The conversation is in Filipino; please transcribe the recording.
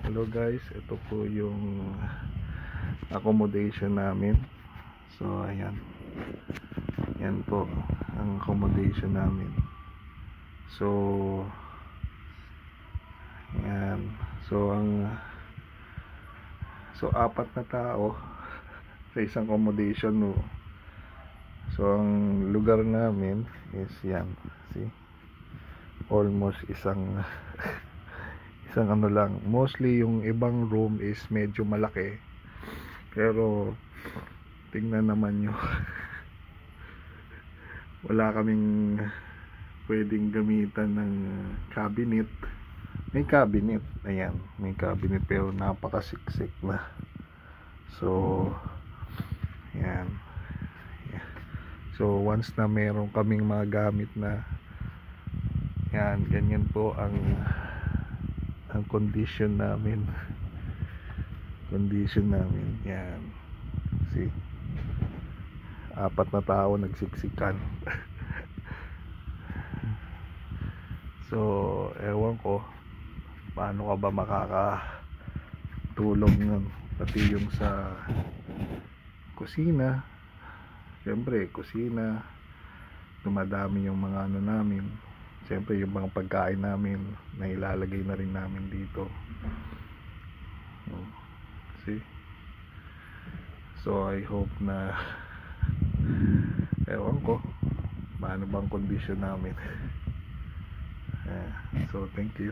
Hello guys, ito po yung accommodation namin. So ayan. Yan po ang accommodation namin. So ayan. So apat na tao sa isang accommodation, no. So ang lugar namin is yan. See? Almost isang ano lang. Mostly yung ibang room is medyo malaki, pero tingnan naman nyo wala kaming pwedeng gamitan ng cabinet. May cabinet, ayan, may cabinet, pero napakasiksik na. So ayan. So once na meron kaming mga gamit na yan, ganyan po ang condition namin. Yan, see, apat na tao nagsiksikan. So ewan ko paano ka ba makakatulog nun, pati yung sa kusina. Siyempre kusina, dumadami yung mga ano namin. Siyempre yung mga pagkain namin na ilalagay na rin namin dito. See? So I hope na ewan ko paano bang condition namin. So thank you.